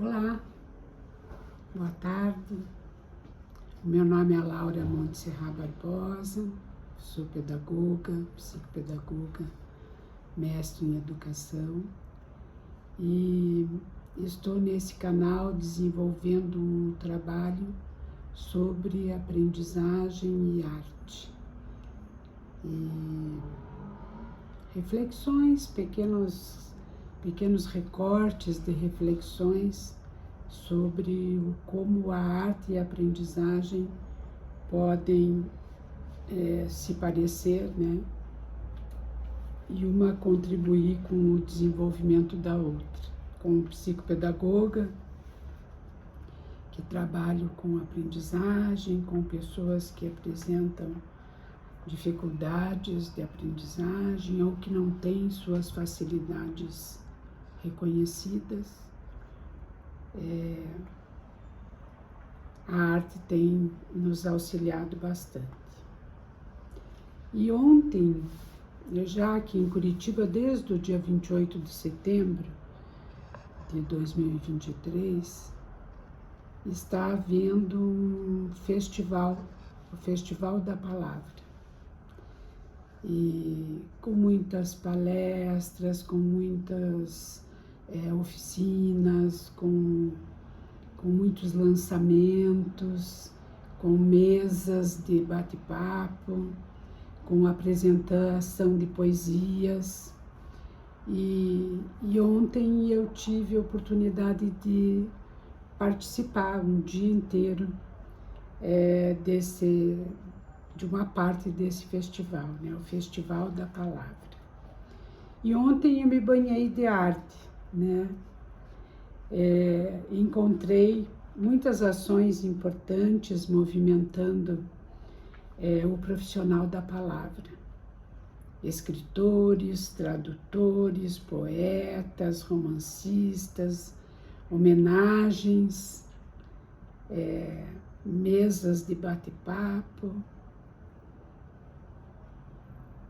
Olá, boa tarde. O meu nome é Laura Montserrat Barbosa, sou pedagoga, psicopedagoga, mestre em educação e estou nesse canal desenvolvendo um trabalho sobre aprendizagem e arte. E reflexões, pequenos recortes de reflexões sobre como a arte e a aprendizagem podem se parecer, né? E uma contribuir com o desenvolvimento da outra. Como psicopedagoga, que trabalho com aprendizagem, com pessoas que apresentam dificuldades de aprendizagem ou que não têm suas facilidades reconhecidas. A arte tem nos auxiliado bastante. E ontem, já aqui em Curitiba, desde o dia 28 de setembro de 2023, está havendo um festival, o Festival da Palavra. E com muitas palestras, com muitas oficinas, com muitos lançamentos, com mesas de bate-papo, com apresentação de poesias. E ontem eu tive a oportunidade de participar um dia inteiro de uma parte desse festival, né? O Festival da Palavra. E ontem eu me banhei de arte, né? Encontrei muitas ações importantes movimentando o profissional da palavra. Escritores, tradutores, poetas, romancistas, homenagens, mesas de bate-papo.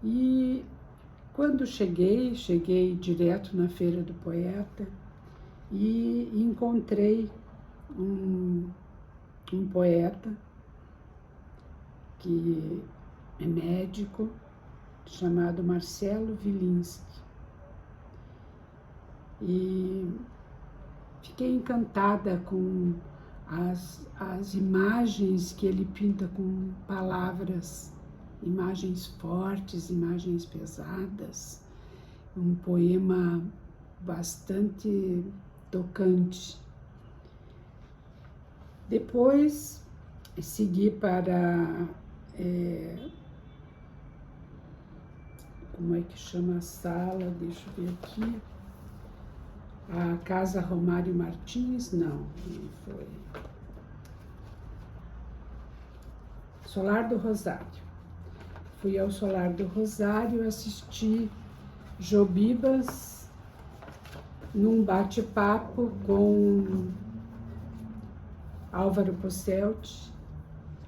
E quando cheguei direto na Feira do Poeta e encontrei um poeta que é médico, chamado Marcelo Vilinski. E fiquei encantada com as imagens que ele pinta com palavras, imagens fortes, imagens pesadas, um poema bastante tocante. Depois segui para, como é que chama a sala? Deixa eu ver aqui. A Casa Romário Martins? Não foi. Solar do Rosário. Fui ao Solar do Rosário assistir Jobibas num bate-papo com Álvaro Posselt,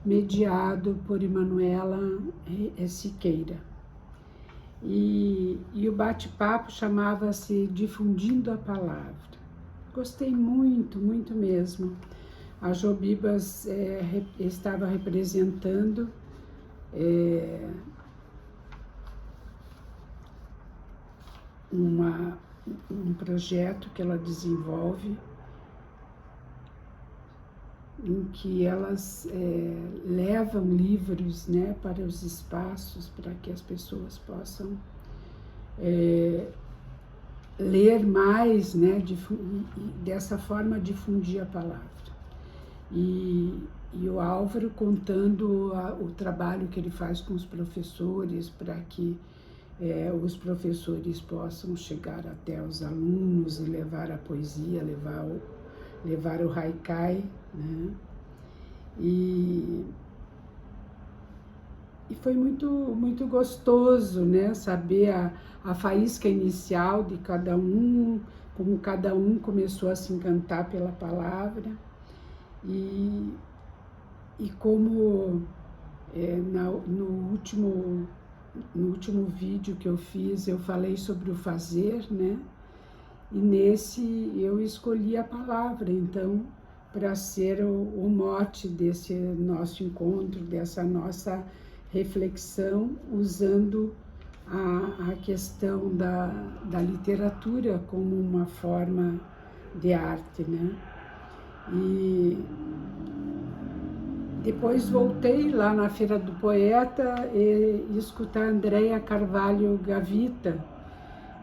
mediado por Emanuela Siqueira. E o bate-papo chamava-se Difundindo a Palavra. Gostei muito, muito mesmo. A Jobibas estava representando um projeto que ela desenvolve em que elas levam livros, né, para os espaços, para que as pessoas possam ler mais, né, dessa forma difundir a palavra. E o Álvaro contando o trabalho que ele faz com os professores para que os professores possam chegar até os alunos e levar a poesia, levar o haikai, né? E foi muito, muito gostoso, né? Saber a faísca inicial de cada um, como cada um começou a se encantar pela palavra e como no último vídeo que eu fiz, eu falei sobre o fazer, né? e nesse eu escolhi a palavra, então, para ser o mote desse nosso encontro, dessa nossa reflexão, usando a questão da literatura como uma forma de arte, né? E depois voltei lá na Feira do Poeta e escutar Andréa Carvalho Gavita,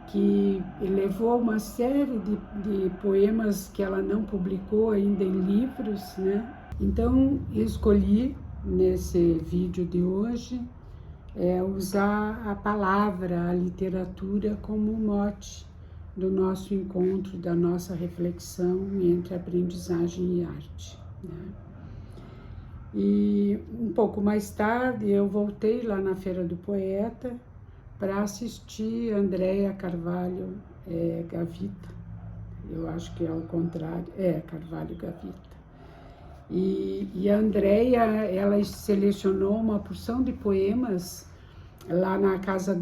que levou uma série de poemas que ela não publicou ainda em livros, né? Então, escolhi nesse vídeo de hoje usar a palavra, a literatura como mote do nosso encontro, da nossa reflexão entre aprendizagem e arte, né? E um pouco mais tarde eu voltei lá na Feira do Poeta para assistir Andréa Carvalho Gavita, eu acho que é o contrário, Carvalho Gavita. E a Andréa, ela selecionou uma porção de poemas lá na casa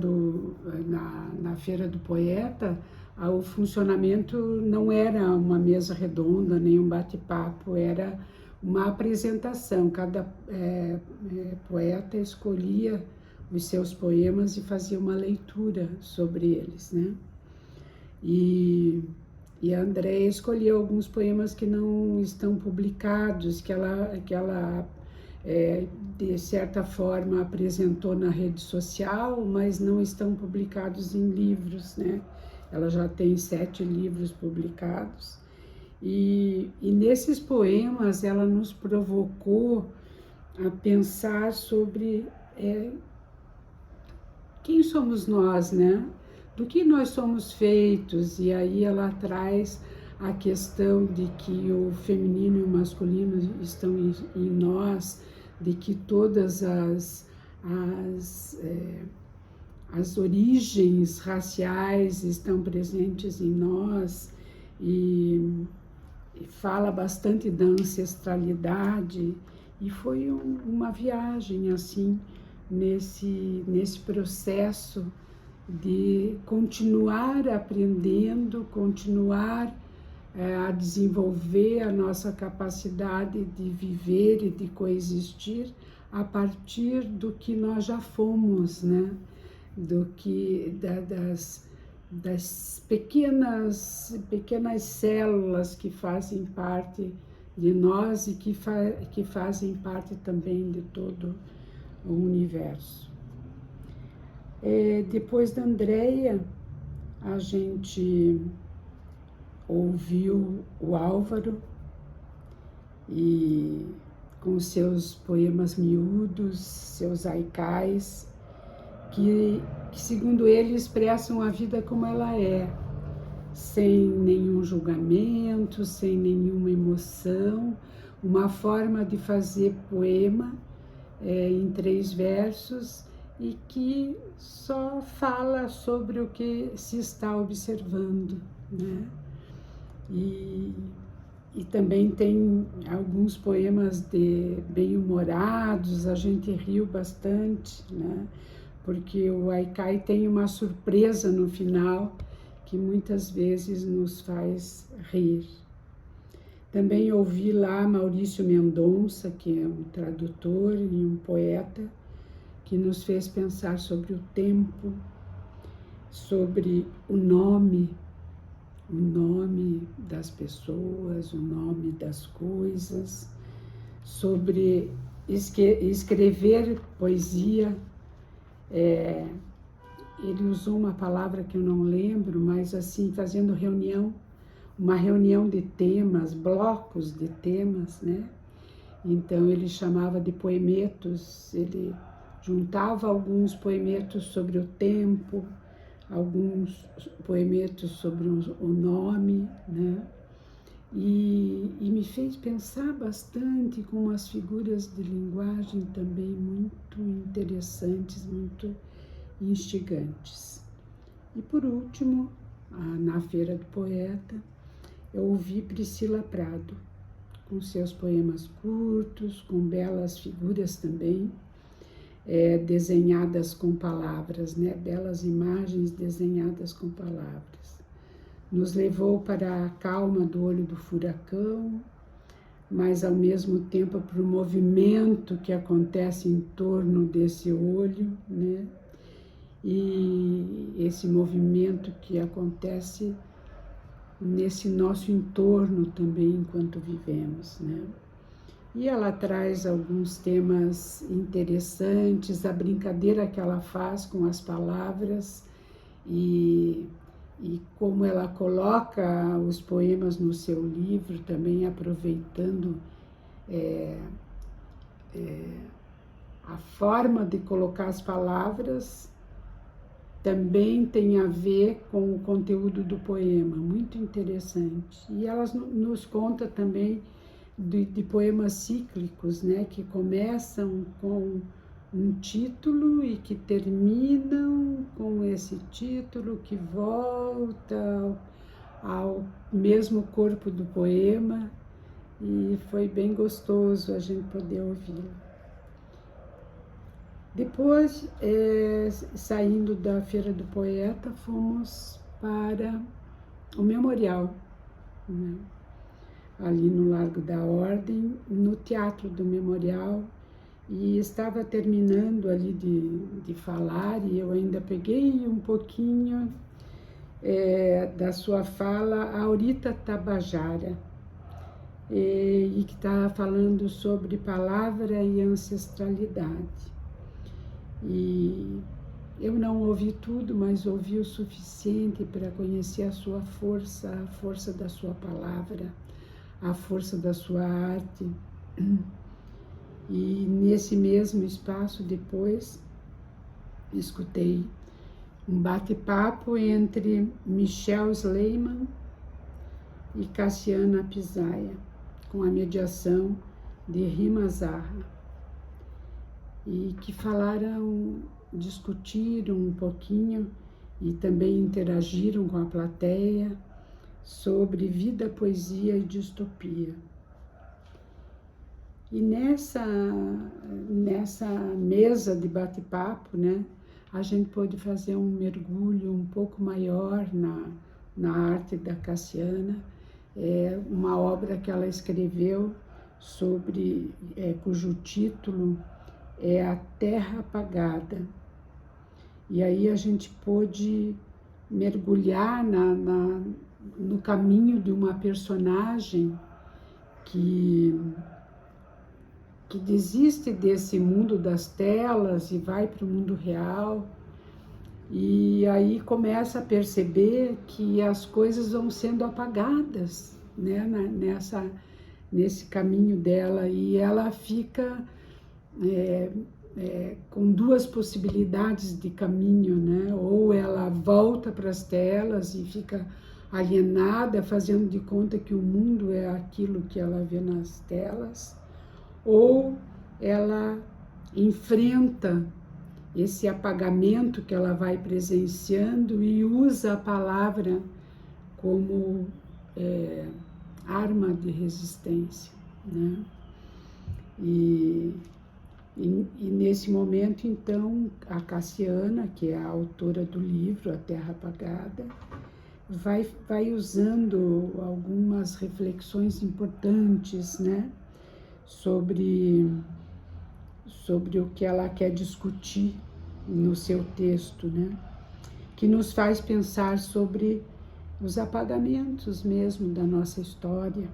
na Feira do Poeta. O funcionamento não era uma mesa redonda, nem um bate-papo, era uma apresentação. Cada poeta escolhia os seus poemas e fazia uma leitura sobre eles, né? E a Andréa escolheu alguns poemas que não estão publicados, que ela de certa forma apresentou na rede social, mas não estão publicados em livros, né? Ela já tem 7 livros publicados. E nesses poemas ela nos provocou a pensar sobre quem somos nós, né? Do que nós somos feitos, e aí ela traz a questão de que o feminino e o masculino estão em nós, de que todas as origens raciais estão presentes em nós, e fala bastante da ancestralidade, e foi uma viagem assim, nesse processo de continuar aprendendo, continuar a desenvolver a nossa capacidade de viver e de coexistir a partir do que nós já fomos, né? Das pequenas células que fazem parte de nós e que fazem parte também de todo o universo. Depois da Andréa, a gente ouviu o Álvaro, e com seus poemas miúdos, seus haikais, que segundo ele expressam a vida como ela é, sem nenhum julgamento, sem nenhuma emoção, uma forma de fazer poema em 3 versos, e que só fala sobre o que se está observando, né? E também tem alguns poemas bem-humorados, a gente riu bastante, né? Porque o haikai tem uma surpresa no final que muitas vezes nos faz rir. Também ouvi lá Maurício Mendonça, que é um tradutor e um poeta, que nos fez pensar sobre o tempo, sobre o nome das pessoas, o nome das coisas, sobre escrever poesia. Ele usou uma palavra que eu não lembro, mas assim, fazendo uma reunião de temas, blocos de temas, né? Então ele chamava de poemetos, ele juntava alguns poemetos sobre o tempo, alguns poemetos sobre o nome, né? E me fez pensar bastante com umas figuras de linguagem também muito interessantes, muito instigantes. E por último, na Feira do Poeta, eu ouvi Priscila Prado, com seus poemas curtos, com belas figuras também, desenhadas com palavras, né? Belas imagens desenhadas com palavras. nos levou para a calma do olho do furacão, mas ao mesmo tempo para o movimento que acontece em torno desse olho, né? E esse movimento que acontece nesse nosso entorno também enquanto vivemos, né? E ela traz alguns temas interessantes, a brincadeira que ela faz com as palavras e como ela coloca os poemas no seu livro, também aproveitando a forma de colocar as palavras, também tem a ver com o conteúdo do poema, muito interessante. E ela nos conta também de poemas cíclicos, né, que começam com um título e que terminam com esse título, que volta ao mesmo corpo do poema, e foi bem gostoso a gente poder ouvi-lo. Depois, saindo da Feira do Poeta, fomos para o Memorial, né? Ali no Largo da Ordem, no Teatro do Memorial, e estava terminando ali de falar, e eu ainda peguei um pouquinho da sua fala, a Aurita Tabajara, e que está falando sobre palavra e ancestralidade. E eu não ouvi tudo, mas ouvi o suficiente para conhecer a sua força, a força da sua palavra, a força da sua arte. E nesse mesmo espaço, depois, escutei um bate-papo entre Michel Sleiman e Cassiana Pisaia, com a mediação de Rima Zarra, e que discutiram um pouquinho e também interagiram com a plateia sobre vida, poesia e distopia. E nessa mesa de bate-papo, né, a gente pôde fazer um mergulho um pouco maior na arte da Cassiana, uma obra que ela escreveu sobre, cujo título é A Terra Apagada. E aí a gente pôde mergulhar no caminho de uma personagem que desiste desse mundo das telas e vai para o mundo real, e aí começa a perceber que as coisas vão sendo apagadas, né, nesse caminho dela, e ela fica com duas possibilidades de caminho, né? Ou ela volta para as telas e fica alienada, fazendo de conta que o mundo é aquilo que ela vê nas telas, ou ela enfrenta esse apagamento que ela vai presenciando e usa a palavra como arma de resistência, né? E nesse momento, então, a Cassiana, que é a autora do livro A Terra Apagada, vai usando algumas reflexões importantes, né, sobre o que ela quer discutir no seu texto, né, que nos faz pensar sobre os apagamentos mesmo da nossa história,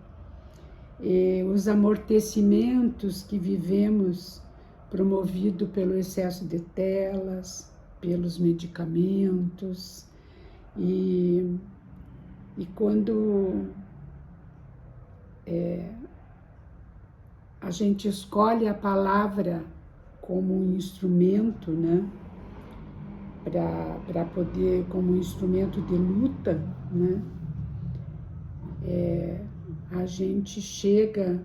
e os amortecimentos que vivemos promovido pelo excesso de telas, pelos medicamentos, e quando a gente escolhe a palavra como um instrumento, né, para poder, como um instrumento de luta, né, a gente chega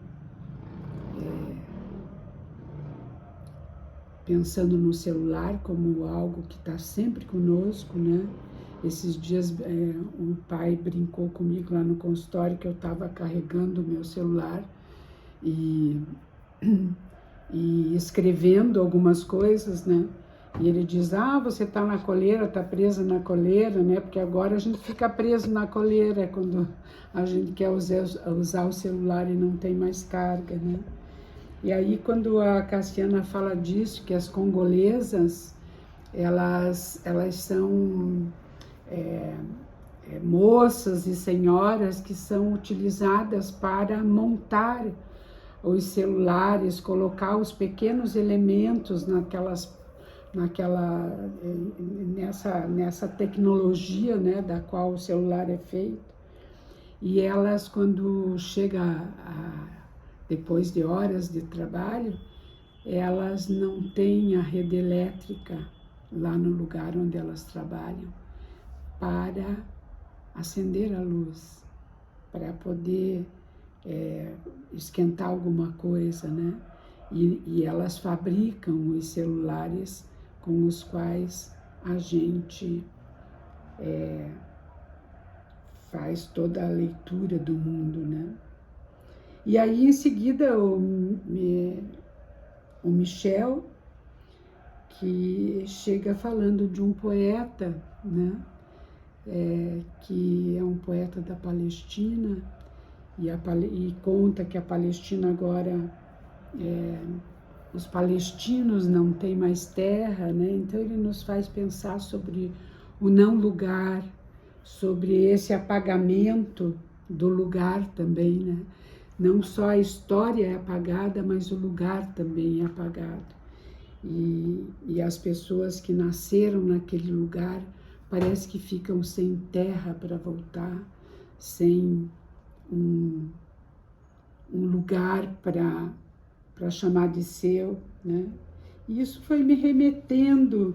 pensando no celular como algo que está sempre conosco, né? Esses dias um pai brincou comigo lá no consultório que eu estava carregando o meu celular e escrevendo algumas coisas, né? E ele diz, você está na coleira, está presa na coleira, né? Porque agora a gente fica preso na coleira quando a gente quer usar o celular e não tem mais carga, né? E aí quando a Cassiana fala disso, que as congolesas, elas são moças e senhoras que são utilizadas para montar os celulares, colocar os pequenos elementos nessa tecnologia, né, da qual o celular é feito. E elas, quando depois de horas de trabalho, elas não têm a rede elétrica lá no lugar onde elas trabalham para acender a luz, para poder esquentar alguma coisa, né? E elas fabricam os celulares com os quais a gente faz toda a leitura do mundo, né? E aí, em seguida, o Michel, que chega falando de um poeta, né? Que é um poeta da Palestina, e conta que a Palestina agora, os palestinos não têm mais terra, né? Então ele nos faz pensar sobre o não lugar, sobre esse apagamento do lugar também, né? Não só a história é apagada, mas o lugar também é apagado. E as pessoas que nasceram naquele lugar parece que ficam sem terra para voltar, sem um lugar para chamar de seu, né? E isso foi me remetendo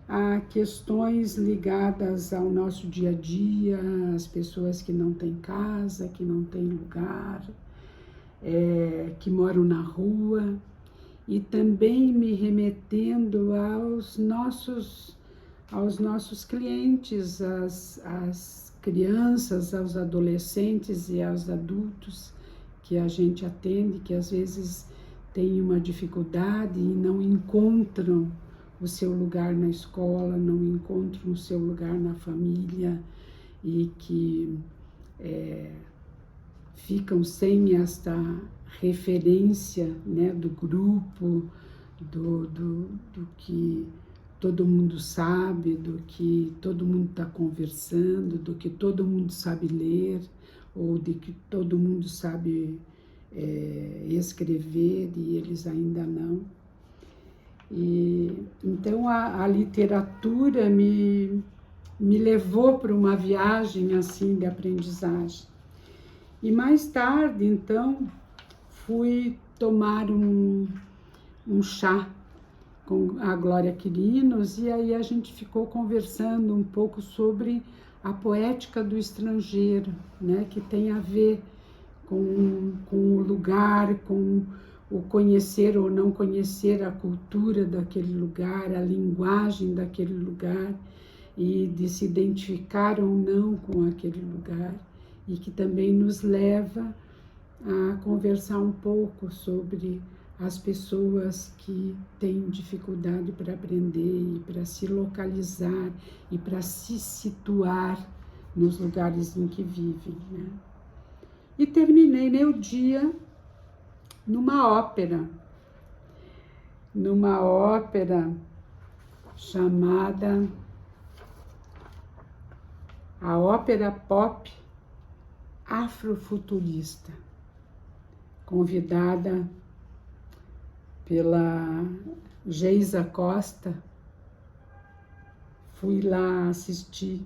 a questões ligadas ao nosso dia a dia, as pessoas que não têm casa, que não têm lugar, que moram na rua, e também me remetendo aos nossos clientes, às crianças, aos adolescentes e aos adultos que a gente atende, que às vezes têm uma dificuldade e não encontram o seu lugar na escola, não encontram o seu lugar na família e que ficam sem esta referência, né, do grupo, do que todo mundo sabe, do que todo mundo está conversando, do que todo mundo sabe ler, ou de que todo mundo sabe escrever e eles ainda não. E então a literatura me levou para uma viagem assim de aprendizagem. E mais tarde, então, fui tomar um chá com a Glória Quirinos, e aí a gente ficou conversando um pouco sobre a poética do estrangeiro, né, que tem a ver com o lugar, com o conhecer ou não conhecer a cultura daquele lugar, a linguagem daquele lugar, e de se identificar ou não com aquele lugar, e que também nos leva a conversar um pouco sobre as pessoas que têm dificuldade para aprender e para se localizar e para se situar nos lugares em que vivem, né? E terminei meu dia numa ópera chamada a Ópera Pop Afrofuturista, convidada pela Geisa Costa. Fui lá assistir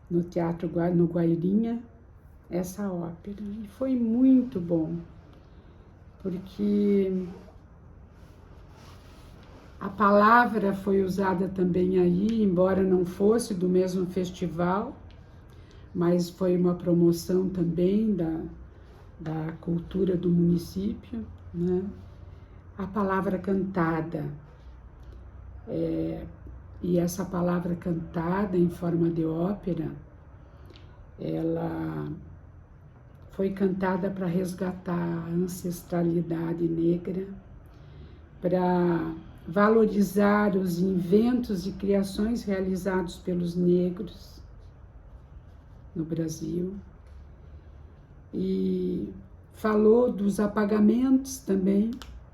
no Teatro no Guairinha essa ópera, e foi muito bom, porque a palavra foi usada também aí, embora não fosse do mesmo festival, mas foi uma promoção também da cultura do município, né? A palavra cantada, e essa palavra cantada em forma de ópera, ela foi cantada para resgatar a ancestralidade negra, para valorizar os inventos e criações realizados pelos negros no Brasil, e falou dos apagamentos também,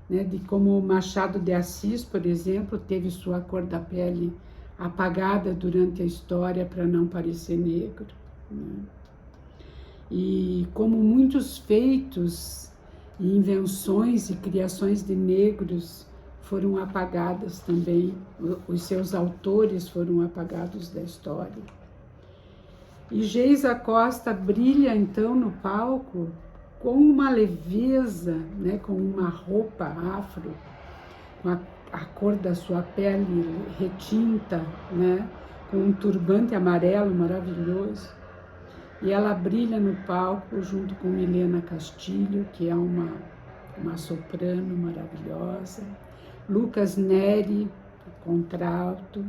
né, de como Machado de Assis, por exemplo, teve sua cor da pele apagada durante a história para não parecer negro, né? E como muitos feitos e invenções e criações de negros foram apagadas também, os seus autores foram apagados da história. E Geisa Costa brilha então no palco com uma leveza, né, com uma roupa afro, com a cor da sua pele retinta, né, com um turbante amarelo maravilhoso. E ela brilha no palco junto com Milena Castilho, que é uma soprano maravilhosa. Lucas Neri, contralto,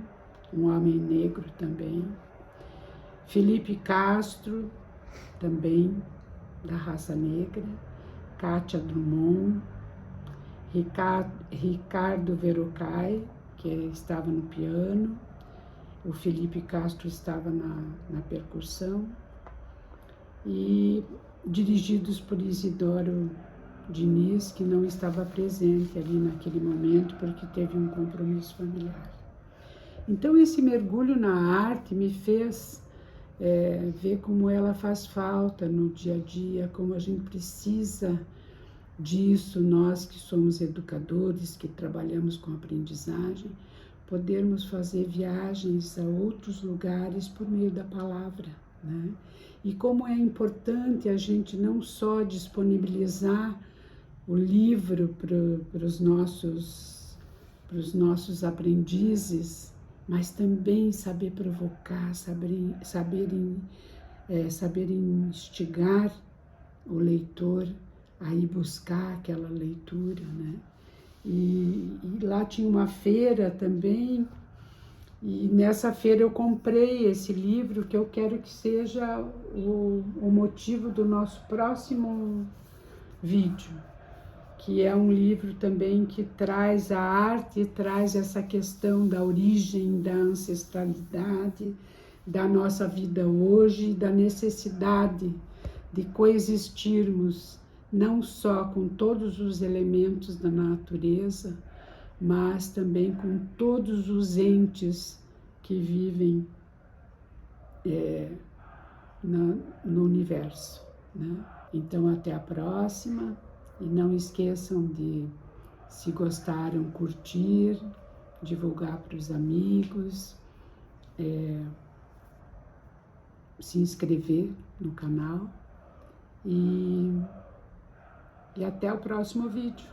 um homem negro também. Felipe Castro, também da raça negra. Kátia Drummond. Ricardo Verocai, que estava no piano. O Felipe Castro estava na percussão. E dirigidos por Isidoro Diniz, que não estava presente ali naquele momento porque teve um compromisso familiar. Então esse mergulho na arte me fez ver como ela faz falta no dia a dia, como a gente precisa disso, nós que somos educadores, que trabalhamos com aprendizagem, podermos fazer viagens a outros lugares por meio da palavra, né? E como é importante a gente não só disponibilizar o livro para os nossos aprendizes, mas também saber provocar, saber instigar o leitor a ir buscar aquela leitura, né? E lá tinha uma feira também, e nessa feira eu comprei esse livro, que eu quero que seja o motivo do nosso próximo vídeo, que é um livro também que traz a arte, traz essa questão da origem, da ancestralidade, da nossa vida hoje, da necessidade de coexistirmos não só com todos os elementos da natureza, mas também com todos os entes que vivem no universo, né? Então, até a próxima, e não esqueçam de, se gostaram, curtir, divulgar para os amigos, se inscrever no canal, e até o próximo vídeo.